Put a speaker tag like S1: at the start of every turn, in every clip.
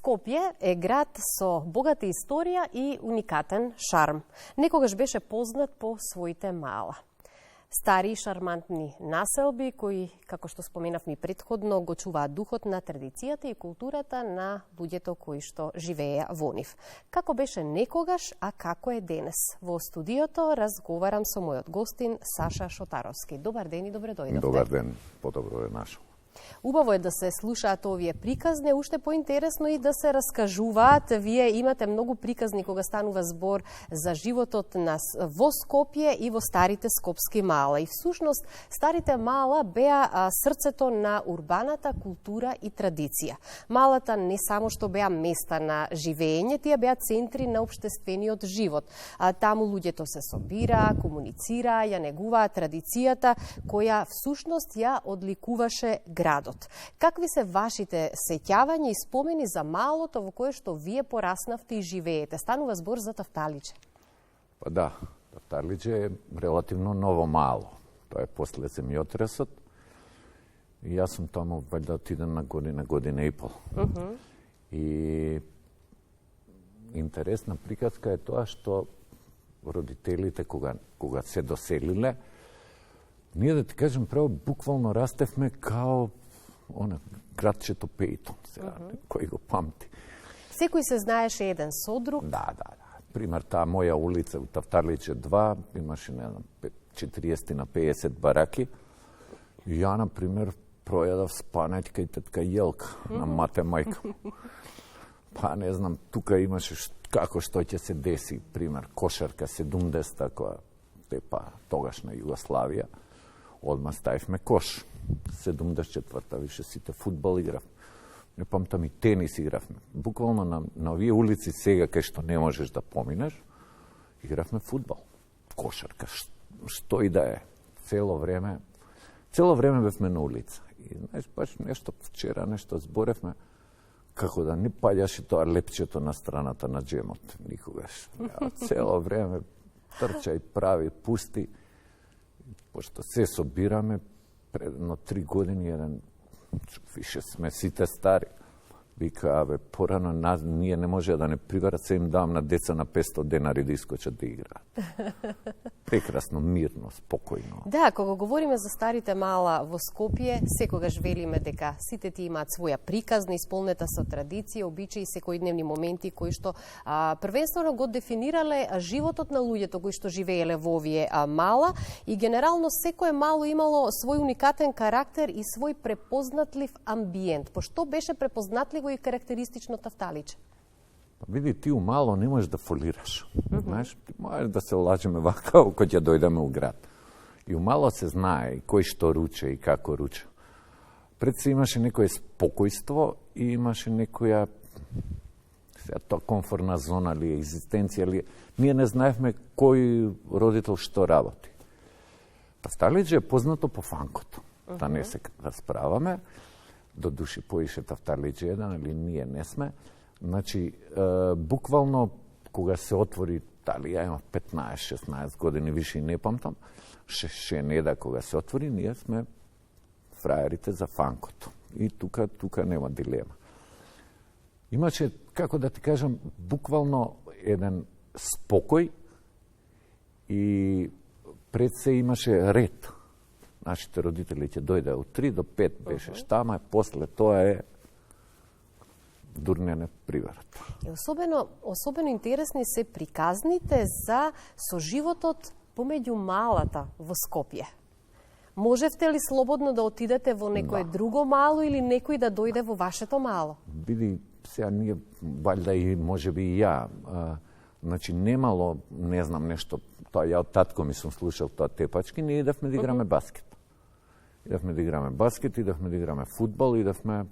S1: Скопје е град со богата историја и уникатен шарм. Некогаш беше познат по своите мала. Стари и шармантни населби кои, како што споменавме претходно, го чуваат духот на традицијата и културата на луѓето кои што живееа во нив. Како беше некогаш, а како е денес? Во студиото разговарам со мојот гостин Саша Шотаровски. Добар ден и добре дојдовте.
S2: Добар ден, подобро е нашо.
S1: Убаво е да се слушаат овие приказни, уште поинтересно и да се раскажуваат. Вие имате многу приказни кога станува збор за животот во Скопје и во старите скопски мала. И всушност старите мала беа срцето на урбаната култура и традиција. Малата не само што беа места на живење, тие беа центри на општествениот живот. Таму луѓето се собираа, комуницираа, ја негуваа традицијата која всушност ја одликуваше градот. Какви се вашите сеќавања и спомени за малото во кое што вие пораснавте и живеете? Станува збор за Тафталиче.
S2: Па да, Тафталиче е релативно ново мало. Тоа е после земјотресот. И јас сум таму вајда отиден на година и пол. И интересна приказка е тоа што родителите кога се доселиле, ние да ти кажем право буквално растевме као градчето Пејтон, кој го памти.
S1: Секој се знаеше еден со друг.
S2: Да. Пример, таа моја улица у Тафталиче 2 имаше, не знам, 40 на 50 бараки. И ја, например, пројадав спанаќка и тетка Јелка на мате мајка. Па не знам, тука имаше како што ќе се деси, пример, кошарка 70-та, која тепа тогашна Југославија. Одма ставивме кош. 74-та више сите фудбал играв. Не памтам и тенис игравме. Буквално на овие улици сега кај што не можеш да поминеш, игравме фудбал. Кошарка, што и да е. Цело време бевме на улица. И знаеш, баш нешто вчера нешто зборевме, како да не паѓаше тоа лепчето на страната на джемот. Никогаш. Цело време трчај, прави, пусти. Пошто се собираме, предно 3 години, еден, више сме сите стари, вика, порано ние не може да не приберат, се им давам на деца на 500 денари да искочат да играат. Прекрасно, мирно, спокојно.
S1: Да, кога говориме за старите мала во Скопје, секогаш велиме дека сите ти имаат своја приказна, исполнета со традиција, обичаи, секојдневни моменти кои што првенствено го дефинирале животот на луѓето кои што живееле во овие мала и генерално секое мало имало свој уникатен карактер и свој препознатлив амбиент. По што беше препознатливо и карактеристично Тафталиче?
S2: Види, ти у мало не можеш да фолираш. Знаеш, ти можеш да се лажеме вака кога ќе дојдеме у град. И у мало се знае кој што руче и како руче. Пред се имаше некој спокојство и имаше некоја тоа комфортна зона ли, екзистенција ли. Ние не знаевме кој родител што работи. Тафталиче е познато по фанкото. Да не се расправаме. До души поише Тафталиче еден, али ние не сме. Значи, буквално, кога се отвори, дали ја имав 15-16 години, више и не памтам, Шенеда кога се отвори, ние сме фраерите за фанкото. И тука нема дилема. Имаше, како да ти кажам, буквално еден спокој и пред се имаше ред. Нашите родители ќе дојде од 3 до 5 беше штама, после тоа е дурнене приверат.
S1: Особено интересни се приказните за соживотот помеѓу малата во Скопје. Можевте ли слободно да отидете во некое друго мало или некој да дојде во вашето мало?
S2: Биди, сега ние, валјда и можеби и ја, значи немало, не знам нешто, тоа ја од татко ми сум слушал тоа тепачки, ние идавме да играме баскет. Идавме да играме баскет, идавме да играме фудбал, идавме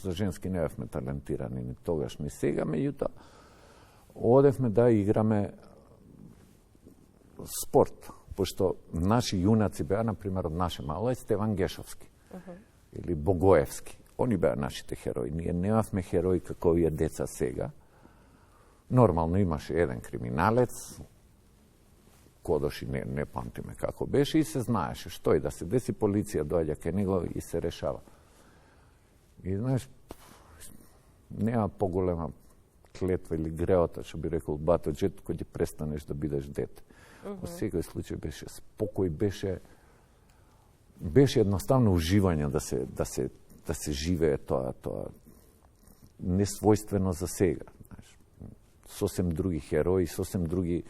S2: за женски не бевме талентирани ни тогаш ни сега, меѓутоа одевме да играме спорт, пошто наши јунаци беа, например, од наше мало е Стеван Гешовски или Богоевски. Они беа нашите херои. Ние немавме херои како овие деца сега. Нормално имаше еден криминалец, кодоши не памтиме како беше и се знаеше што и да се деси, полиција доаѓа кај него и се решава. И знаеш, нема поголема клетва или греота, што би рекол бато Джет, кој ќе престанеш да бидеш дете. Во секој случај беше спокој, беше едноставно уживање да се живее тоа несвојствено за сега. Знаеш, сосем други херои, сосем други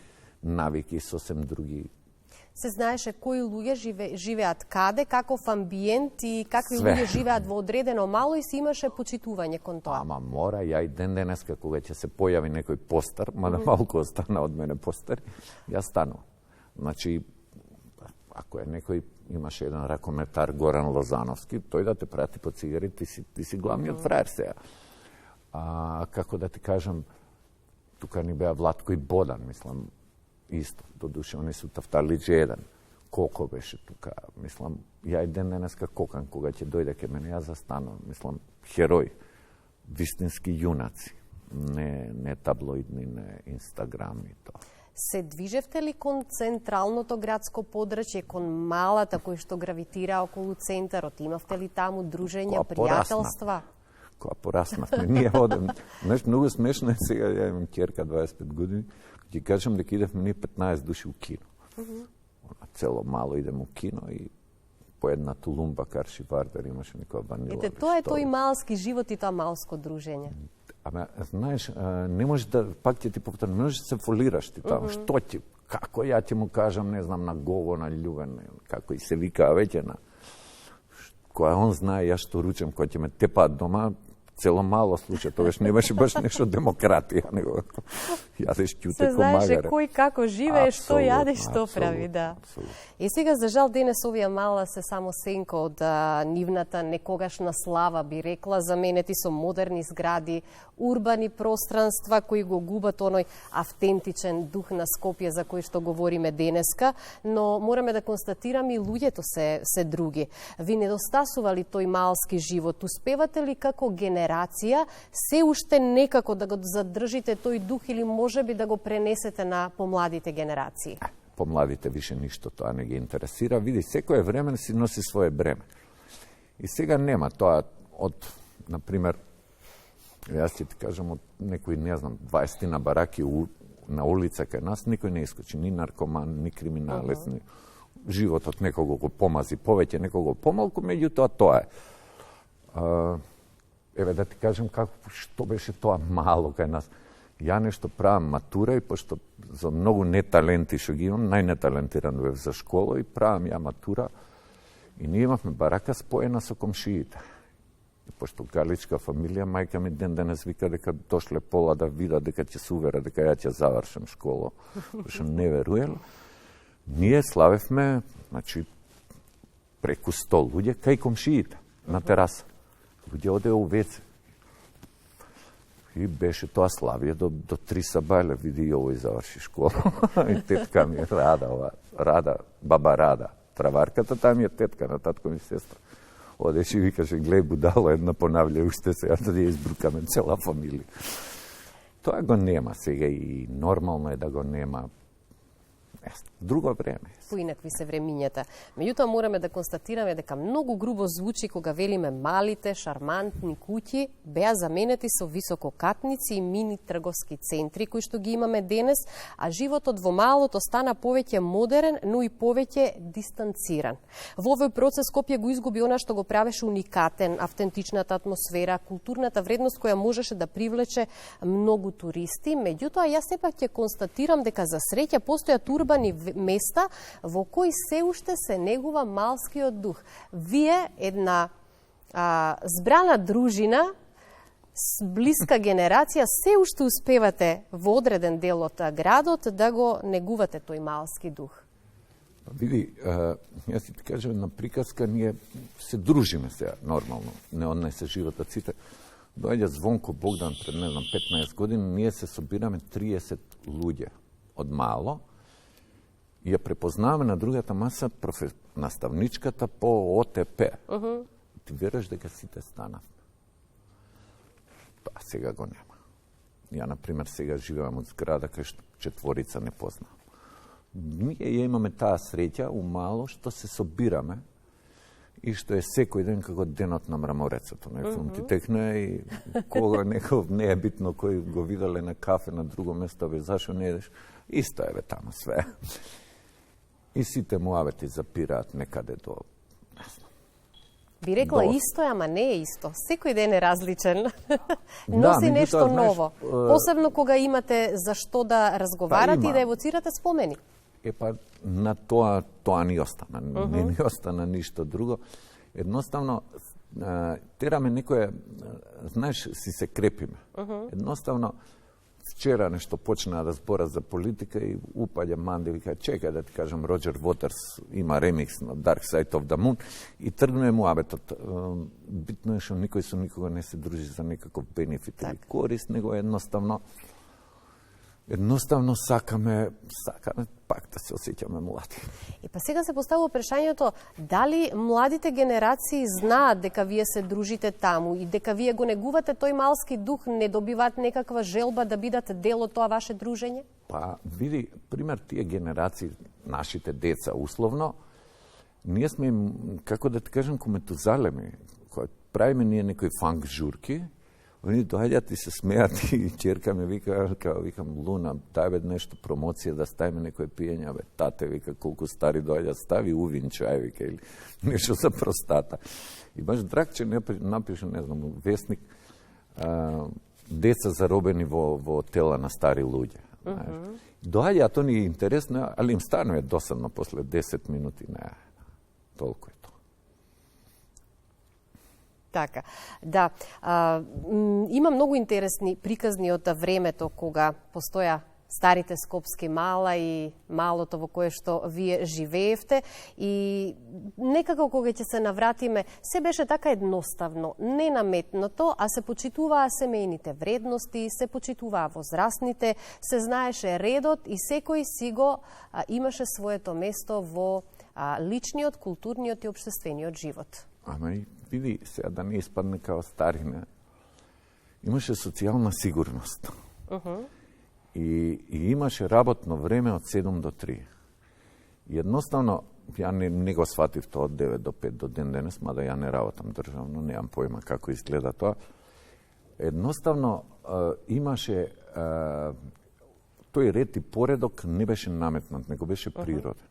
S2: навики, сосем други.
S1: Се знаеше кои луѓе живеат каде, каков амбиент и какви
S2: Све.
S1: луѓе живеат во одредено мало и се имаше почитување кон тоа.
S2: Ама мора, ја и ден денеска кога ќе се појави некој постар, мада малку остана од мене постар, ја станувам. Значи, ако е некој, имаше еден ракометар Горан Лозановски, тој да те прати по цигари, ти си главниот фраер сега. Како да ти кажам, тука ни беа Владко и Бодан, мислам, исто, додуше, они су Тафталиџе еден. Колко беше тука, мислам, ја и ден денеска кокан, кога ќе дојде ке мене, ја застанувам, мислам, херои, вистински јунаци, не таблоидни, не Инстаграм и тоа.
S1: Се движевте ли кон централното градско подрачје, кон малата кој што гравитира околу центарот? Имавте ли таму дружења, пријателства?
S2: Кога пораснавме, ние одем. Знаеш, многу смешно е сега, ја имам ќерка 25 години, ќе кажам дека идевме ние 15 души у кино. Цело мало идем у кино и по една тулумба Карши Вардар имаше некоја ванила.
S1: Ете, тоа е тој малски живот и тоа малско дружење.
S2: Ама, знаеш, не можеш да, пак ќе ти повторам, не можеш да се фолираш ти тоа. Што ти, како ја ќе му кажам, не знам, на Гово, на Љубен, како и се вика веќе на... Која он знае, ја што ручам, која ќе ме тепаат дома, цело мало случај, тогаш не беше баш нешто демократија, него јадеш ќуте ко магаре.
S1: Се знаеше кој како живее, што јаде, што прави, да. И сега, за жал, денес овие мала се само сенка од нивната некогашна слава, би рекла, заменети со модерни згради, урбани пространства кои го губат оној автентичен дух на Скопје за кој што говориме денеска, но мораме да констатираме и луѓето се други. Ви недостасува ли тој малски живот? Успевате ли како генерација се уште некако да го задржите тој дух или можеби да го пренесете на помладите генерации?
S2: Помладите више ништо тоа не ги интересира. Види, секое време си носи свое бреме. И сега нема тоа од, например, јас ќе ти кажам, од некои, не знам, 20 на бараки на улица кај нас, никој не искочи, ни наркоман, ни криминалец, ни животот некого го помази повеќе, некого помалку, меѓутоа тоа е. Еве да ти кажам што беше тоа мало кај нас. Ја нешто правам матура и пошто за многу неталенти што ги имам, најнеталентиран бев за школа и правам ја матура и ние имавме барака споена со комшиите. И пошто галичка фамилија, мајка ми ден денес вика дека дошле пола да видат дека ќе се увера дека ја ќе завршам школа, пошто не веруел. Ние славевме, значи, преку 100 луѓе кај комшиите на тераса. Луѓе оде у веце. И беше тоа славие до 3 сабајле, види и овој заврши школа. И тетка ми Рада, баба Рада, траварката, таа ми е тетка на татко ми сестра. Одеше и викаше, глеј будало, една понавља уште сега да ја избрукаме цела фамилија. Тоа го нема сега и нормално е да го нема. Друго време.
S1: Поинакви се времињата. Меѓутоа мораме да констатираме дека многу грубо звучи кога велиме малите, шармантни куќи беа заменети со висококатници и мини трговски центри кои што ги имаме денес, а животот во малото стана повеќе модерен, но и повеќе дистанциран. Во овој процес Скопје го изгуби она што го правеше уникатен, автентичната атмосфера, културната вредност која можеше да привлече многу туристи. Меѓутоа јас сепак ќе констатирам дека за среќа постојат урбани места во кои се уште се негува малскиот дух. Вие, една збрана дружина, блиска генерација, се уште успевате во одреден дел од градот да го негувате тој малски дух.
S2: Види, јас ти кажам, на приказка ние се дружиме сега, нормално, не однесе животот сите. Доаѓа Звонко Богдан пред, не знам, 15 години, ние се собираме 30 луѓе од мало, и ја препознаваме на другата маса наставничката по ОТП. Ти вераш дека сите станавме. Тоа сега го нема. Ја, например, сега живеам од зграда кај што четворица не познавам. Ние ја имаме таа среќа у мало што се собираме и што е секој ден како денот на мраморецот. Оној филм ти текне и кога некој не е битно кој го виделе на кафе на друго место, бе зашо не едеш? Исто е бе тамо све. И сите муавети запираат некаде до...
S1: Би рекла исто, ама не е исто. Секој ден е различен. Носи нешто ново. Посебно кога имате за што да разговарате и да евоцирате спомени.
S2: На тоа ни остана. Не ни остана ништо друго. Едноставно, тераме некоја, знаеш, си се крепиме. Едноставно, вчера нешто почнаа да збора за политика и упаѓа Манди, вика, чекај да ти кажам, Роджер Вотерс има ремикс на Dark Side of the Moon и тргнуе муабетот. Битно е што никој со никога не се дружи за некаков бенефит или корист, него едноставно сакаме пак да се осеќаме млади.
S1: И па сега се поставува прашањето дали младите генерации знаат дека вие се дружите таму и дека вие го негувате тој малски дух, не добиваат некаква желба да бидат дел од тоа ваше дружење?
S2: Па, види, пример тие генерации, нашите деца, условно, ние сме им, како да ти кажем, кометузалеми, кои правиме ние некои фанк журки, они доаѓаат и се смеат и ќерка ми вика, викам, Луна, дај бе нешто промоција да ставиме некој пиење, бе тате, вика, колку стари доаѓаат, стави увин чај, вика, или нешто за простата. И баш Драгче напише, не знам, вестник, деца заробени во тела на стари луѓе. Доаѓаат, они интересно, али им станува досадно после 10 минути, не, толку е.
S1: Така, да. Има многу интересни приказни од времето кога постоја старите скопски мала и малото во кое што вие живеевте и некако кога ќе се навратиме, се беше така едноставно, ненаметното, а се почитуваа семејните вредности, се почитуваа возрастните, се знаеше редот и секој си го имаше своето место во личниот, културниот и општествениот живот.
S2: Ама и види, сега да не испадне као старина, имаше социјална сигурност. И имаше работно време од 7 до 3. И едноставно, ја не го сватив тоа од 9 до 5 до ден денес, мада ја не работам државно, немам појма како изгледа тоа. Едноставно, имаше тој ред и поредок не беше наметнат, него беше природен.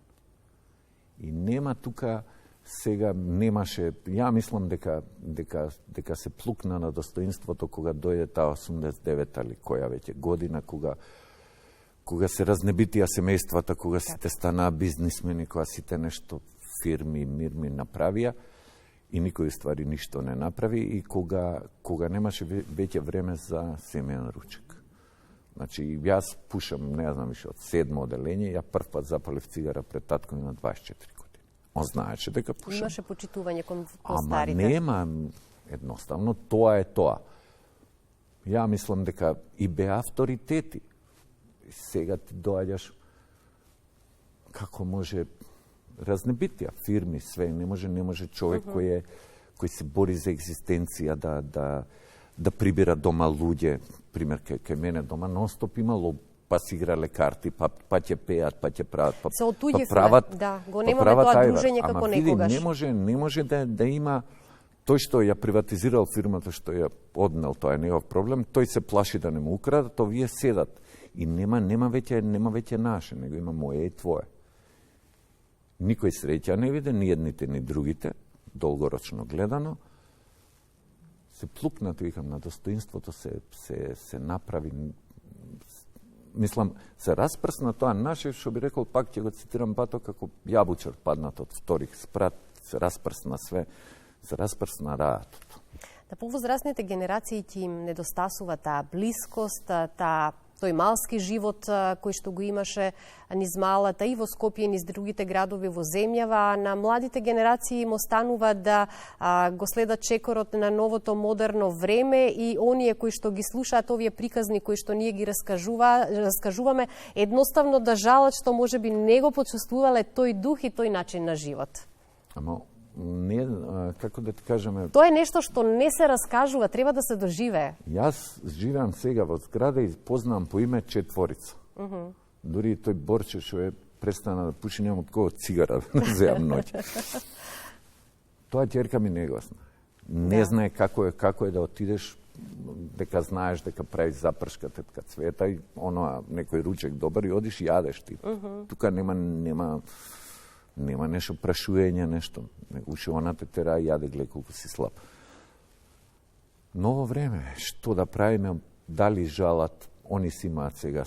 S2: И нема тука сега немаше, ја мислам дека се плукна на достоинството кога дојде таа 89 или која веќе година, кога се разнебитија семејствата, кога сите станаа бизнисмени, кога сите нешто фирми, мирми направија и никој ствари ништо не направи и кога немаше веќе време за семеен ручек. Значи, јас пушам, не знам више, од 7 оделење, ја прв пат запалив цигара пред татко ми на 24 години. Он знаеше дека пушам.
S1: Имаше почитување кон старите.
S2: Ама нема, едноставно, тоа е тоа. Ја мислам дека и беа авторитети. Сега ти доаѓаш, како може, разнебитија, фирми, све, не може човек кој се бори за екзистенција да прибира дома луѓе, пример, кај мене дома, нон-стоп имало, па си играле карти, па ќе пеат, па ќе прават, па прават,
S1: да, го немаме тоа дружење како некогаш.
S2: Не може да има тој што ја приватизирал фирмата, што ја однел, тоа е негов проблем, тој се плаши да не му украдат, то вие седат. И нема веќе наше, него има моје и твое. Никој среќа не виде, ни едните, ни другите, долгорочно гледано. Се плукнат, викам, на достоинството се направи. Мислам, се распрсна тоа наше, што би рекол, пак ќе го цитирам Бато, како јабучар паднат од вторик спрат, се распрсна све, се распрсна раатот.
S1: Да повозрастните генерации ќе им недостасува таа блискост, тој малски живот кој што го имаше низ малата и во Скопје и низ другите градови во земјава, на младите генерации им останува да го следат чекорот на новото модерно време и оние кои што ги слушаат овие приказни кои што ние ги раскажуваме, едноставно да жалат што можеби не го почувствувале тој дух и тој начин на живот.
S2: Ама не, како да ти кажеме...
S1: Тоа е нешто што не се раскажува, треба да се доживее.
S2: Јас живеам сега во зграда и познавам по име 4. Дури тој Борче што е престана да пуши, нема од кого цигара да земам ноќ. Тоа ќерка ми не го зна. Не знае како е да отидеш, дека знаеш дека правиш запршка тетка Цвета и оноа некој ручек добар и одиш и јадеш ти. Тука нема нешто прашување, нешто. Уште она те тера јаде, гледа колку си слаб. Ново време, што да правиме, дали жалат, они си имаат сега,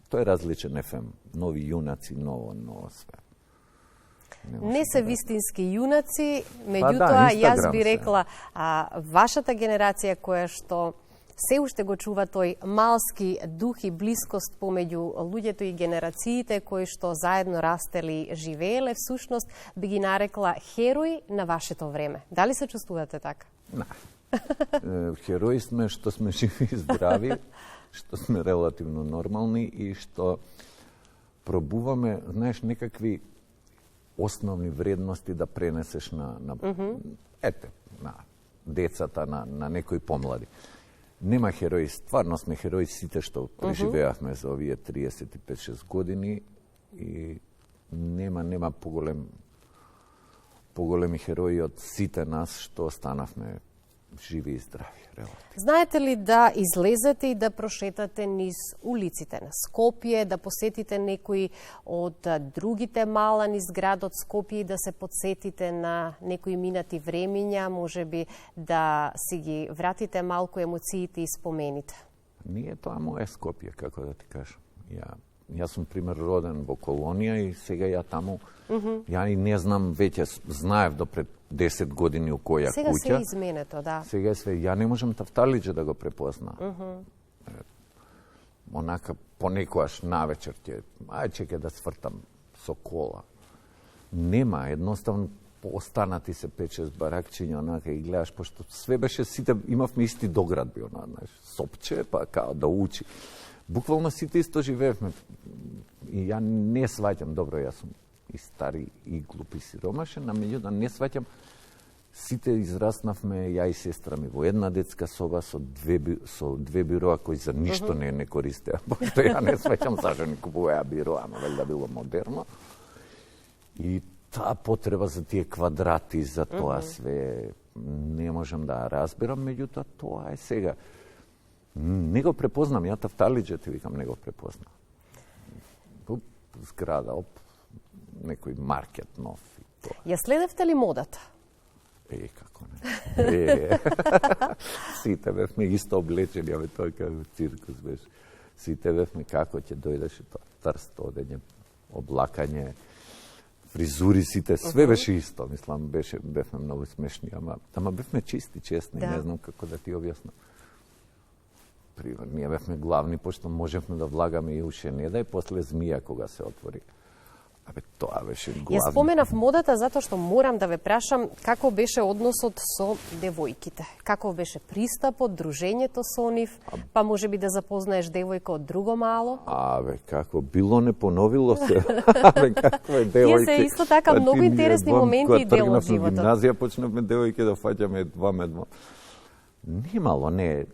S2: тоа е различен ефем, нови јунаци, ново све.
S1: Не се вистински јунаци, меѓутоа јас би рекла вашата генерација која што се уште го чува тој малски дух и блискост помеѓу луѓето и генерациите кои што заедно растели, живееле, всушност би ги нарекла херои на вашето време. Дали се чувствувате така?
S2: Херои сме што сме живи и здрави, што сме релативно нормални и што пробуваме, знаеш, некакви основни вредности да пренесеш на децата, на некои помлади. Нема херои, стварно сме херои сите што преживеавме за овие 35-6 години и нема поголеми херои од сите нас што останавме живи и здрави.
S1: Знаете ли да излезете и да прошетате низ улиците на Скопје, да посетите некои од другите мала низ градот Скопје и да се подсетите на некои минати времиња, можеби да си ги вратите малку емоциите и спомените?
S2: Ние тоа моје Скопје, како да ти кажам. Јас сум пример роден во колонија и сега ја таму, ја и не знам, веќе знаев до пред 10 години у која
S1: сега
S2: куќа.
S1: Сега се изменето, да.
S2: Сега све, ја не можам Тафталиџе да го препозна. Онака понекогаш навечер ќе да свртам со кола. Нема, едноставно останати се 5-6 баракчиња, онака и гледаш, пошто све беше, сите имавме исти доградби, знаеш, сопче, па као да учи. Буквално сите исто живеевме. И ја не сваќам, добро, јас сум и стари, и глупи, сиромашен, а меѓутоа не сваќам, сите израснавме, ја и сестра ми, во една детска соба со две бироа кои за ништо не користеа, пошто ја не сваќам зашто не купуваја бироа, но велда било модерно. И таа потреба за тие квадрати, за тоа све, не можам да ја разберам, меѓутоа тоа е сега. Не го препознам, ја Тафталиџе ти викам, не го препознам. Зграда, некој маркет нов и тоа.
S1: Ја следевте ли модата?
S2: Како не. Сите бевме исто облечени, тоа како циркус беше. Сите бевме како ќе дојдеше тоа трст, одење, облакање, фризури сите, све беше исто, мислам, бевме многу смешни, ама бевме чисти, честни, не знам како да ти објаснам. Пример, ние бевме главни, пошто можевме да влагаме и уште не дај, после змија кога се отвори. Тоа беше главни.
S1: Ја споменав модата затоа што морам да ве прашам како беше односот со девојките. Каков беше пристапот, дружењето со нив, па можеби да запознаеш девојка од друго мало?
S2: Како било не поновило се. Каква е девојка?
S1: Тие се исто така многу интересни моменти и дел од животот.
S2: Кога тргнавме гимназија, почнавме девојки да фаќаме едва. Немало, не.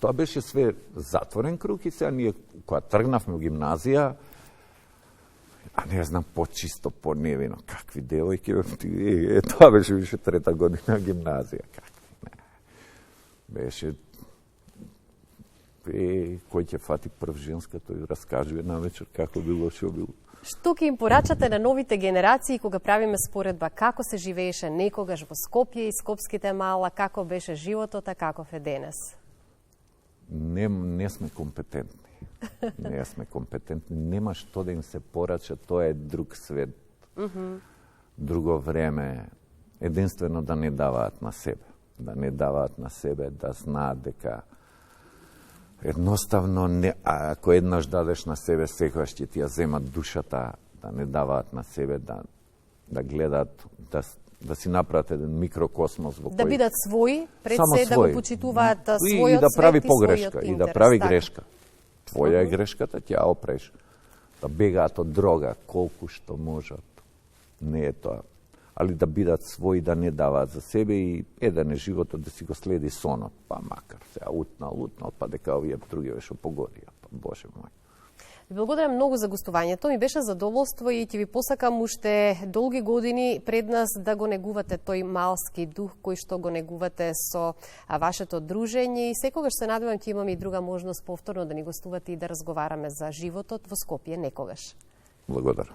S2: Тоа беше све затворен круг и сега ние, кога тргнавме во гимназија, не знам, почисто, поневино, какви девојки, тоа беше више 3-та година гимназија, какви, не. Беше, кој ќе фати прв женска, тој раскажува навечер како било, шо било.
S1: Што ќе им порачате на новите генерации кога правиме споредба како се живееше некогаш во Скопје и скопските мала, како беше животот, а каков е денес?
S2: Не сме компетентни. Не сме компетентни. Нема што да им се порача, тоа е друг свет. Друго време. Единствено да не даваат на себе. Да не даваат на себе, да знаат дека едноставно, ако еднаш дадеш на себе, секогаш ќе ти ја земат душата, да не даваат на себе, да гледаат, да си направат еден микрокосмос во кој...
S1: Да бидат своји, пред се да го почитуваат својот свет
S2: и да прави погрешка,
S1: и
S2: да прави грешка. Твоја е грешката, ќе ја опреш. Да бегаат од дрога, колку што можат. Не е тоа. Али да бидат своји, да не даваат за себе и еден е животот да си го следи сонот. Па макар, сега утнал, па дека овие други што погодија. Па Боже мој.
S1: Ви благодарам многу за гостувањето. Ми беше задоволство и ќе ви посакам уште долги години пред нас да го негувате тој малски дух кој што го негувате со вашето дружење и секогаш се надевам ќе имаме и друга можност повторно да ни гостувате и да разговараме за животот во Скопје некогаш.
S2: Благодарам.